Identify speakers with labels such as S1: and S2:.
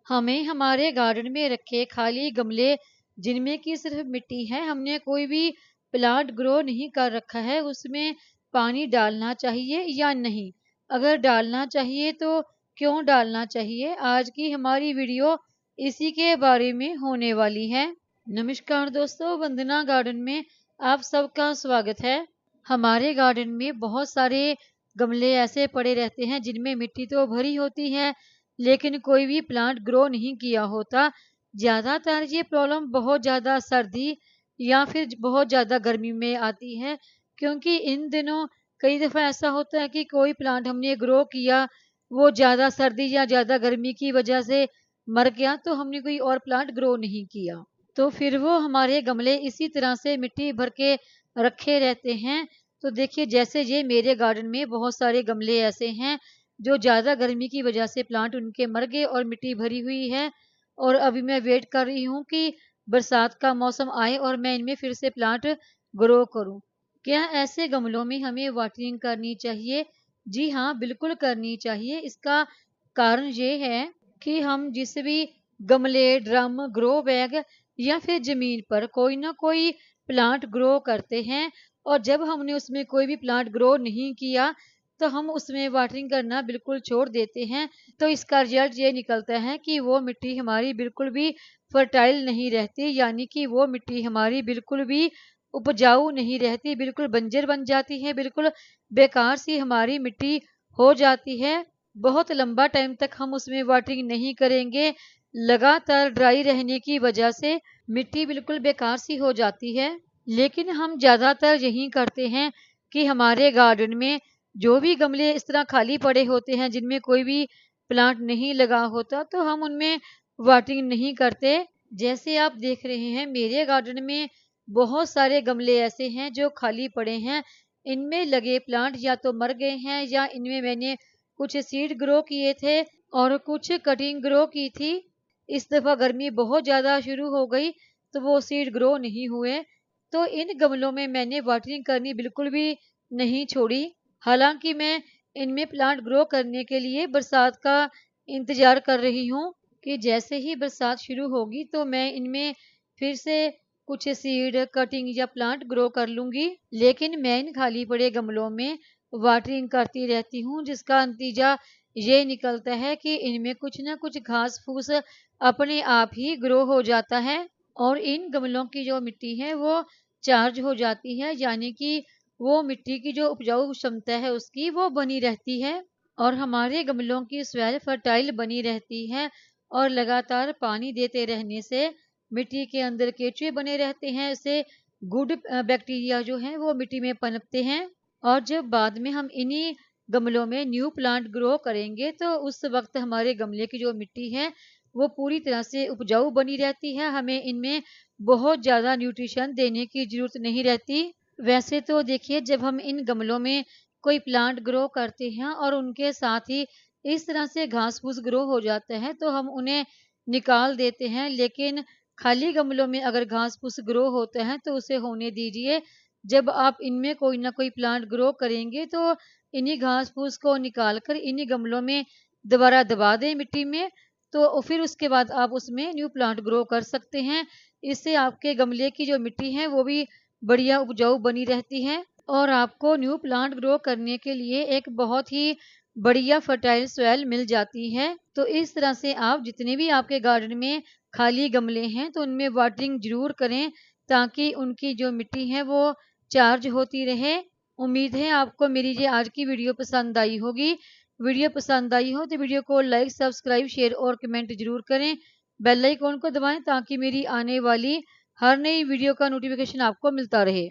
S1: हमें हमारे गार्डन में रखे खाली गमले जिनमें कि सिर्फ मिट्टी है, हमने कोई भी प्लांट ग्रो नहीं कर रखा है, उसमें पानी डालना चाहिए या नहीं? अगर डालना चाहिए तो क्यों डालना चाहिए? आज की हमारी वीडियो इसी के बारे में होने वाली है। नमस्कार दोस्तों, वंदना गार्डन में आप सबका स्वागत है। हमारे गार्डन में बहुत सारे गमले ऐसे पड़े रहते हैं जिनमें मिट्टी तो भरी होती है, लेकिन कोई भी प्लांट ग्रो नहीं किया होता। ज़्यादातर ये प्रॉब्लम बहुत ज़्यादा सर्दी या फिर बहुत ज़्यादा गर्मी में आती है, क्योंकि इन दिनों कई दफ़ा ऐसा होता है कि कोई प्लांट हमने ग्रो किया, वो ज़्यादा सर्दी या ज़्यादा गर्मी की वजह से मर गया, तो हमने कोई और प्लांट ग्रो नहीं किया। तो फिर वो हमारे गमले इसी तरह से मिट्टी भर के रखे रहते हैं। तो देखिए, जैसे ये मेरे गार्डन में बहुत सारे गमले ऐसे हैं जो ज़्यादा गर्मी की वजह से प्लांट उनके मर गए और मिट्टी भरी हुई है, और अभी मैं वेट कर रही हूँ कि बरसात का मौसम आए और मैं इनमें फिर से प्लांट ग्रो करूँ। क्या ऐसे गमलों में हमें वाटरिंग करनी चाहिए? जी हाँ, बिल्कुल करनी चाहिए। इसका कारण ये है कि हम जिस भी गमले, ड्रम, ग्रो बैग या फिर ज़मीन पर कोई ना कोई प्लांट ग्रो करते हैं, और जब हमने उसमें कोई भी प्लांट ग्रो नहीं किया, तो हम उसमें वाटरिंग करना बिल्कुल छोड़ देते हैं। तो इसका रिजल्ट ये निकलता है कि वो मिट्टी हमारी बिल्कुल भी फर्टाइल नहीं रहती, यानी कि वो मिट्टी हमारी बिल्कुल भी उपजाऊ नहीं रहती, बिल्कुल बंजर बन जाती है, बिल्कुल बेकार सी हमारी मिट्टी हो जाती है। बहुत लंबा टाइम तक हम उसमें वाटरिंग नहीं करेंगे, लगातार ड्राई रहने की वजह से मिट्टी बिल्कुल बेकार सी हो जाती है। लेकिन हम ज़्यादातर यही करते हैं कि हमारे गार्डन में जो भी गमले इस तरह खाली पड़े होते हैं जिनमें कोई भी प्लांट नहीं लगा होता, तो हम उनमें वाटरिंग नहीं करते। जैसे आप देख रहे हैं, मेरे गार्डन में बहुत सारे गमले ऐसे हैं जो खाली पड़े हैं। इनमें लगे प्लांट या तो मर गए हैं, या इनमें मैंने कुछ सीड ग्रो किए थे और कुछ कटिंग ग्रो की थी। इस दफ़ा गर्मी बहुत ज़्यादा शुरू हो गई, तो वो सीड ग्रो नहीं हुए। तो इन गमलों में मैंने वाटरिंग करनी बिल्कुल भी नहीं छोड़ी। हालाँकि मैं इनमें प्लांट ग्रो करने के लिए बरसात का इंतज़ार कर रही हूँ कि जैसे ही बरसात शुरू होगी तो मैं इनमें फिर से कुछ सीड, कटिंग या प्लांट ग्रो कर लूँगी। लेकिन मैं इन खाली पड़े गमलों में वाटरिंग करती रहती हूँ, जिसका नतीजा ये निकलता है कि इनमें कुछ ना कुछ घास-फूस अपने आप ही ग्रो हो जाता है, और इन गमलों की जो मिट्टी है वो चार्ज हो जाती है, यानी कि वो मिट्टी की जो उपजाऊ क्षमता है उसकी वो बनी रहती है, और हमारे गमलों की सॉइल फर्टाइल बनी रहती है। और लगातार पानी देते रहने से मिट्टी के अंदर केंचुए बने रहते हैं, इससे गुड बैक्टीरिया जो है वो मिट्टी में पनपते हैं। और जब बाद में हम इन्हीं गमलों में न्यू प्लांट ग्रो करेंगे, तो उस वक्त हमारे गमले की जो मिट्टी है वो पूरी तरह से उपजाऊ बनी रहती है। हमें इनमें बहुत ज़्यादा न्यूट्रिशन देने की ज़रूरत नहीं रहती। वैसे तो देखिए, जब हम इन गमलों में कोई प्लांट ग्रो करते हैं और उनके साथ ही इस तरह से घास-फूस ग्रो हो जाता है, तो हम उन्हें निकाल देते हैं। लेकिन खाली गमलों में अगर घास-फूस ग्रो होता है तो उसे होने दीजिए। जब आप इनमें कोई ना कोई प्लांट ग्रो करेंगे, तो इन्हीं घास-फूस को निकाल कर इन्हीं गमलों में दोबारा दबा दें मिट्टी में, तो फिर उसके बाद आप उसमें न्यू प्लांट ग्रो कर सकते हैं। इससे आपके गमले की जो मिट्टी है वो भी बढ़िया उपजाऊ बनी रहती है, और आपको न्यू प्लांट ग्रो करने के लिए एक बहुत ही बढ़िया फर्टाइल सॉइल मिल जाती है। तो इस तरह से आप जितने भी आपके गार्डन में खाली गमले हैं तो उनमें वाटरिंग ज़रूर करें, ताकि उनकी जो मिट्टी है वो चार्ज होती रहे। उम्मीद है आपको मेरी ये आज की वीडियो पसंद आई होगी। वीडियो पसंद आई हो तो वीडियो को लाइक, सब्सक्राइब, शेयर और कमेंट ज़रूर करें। बेल आइकॉन को दबाएं ताकि मेरी आने वाली हर नई वीडियो का नोटिफिकेशन आपको मिलता रहे।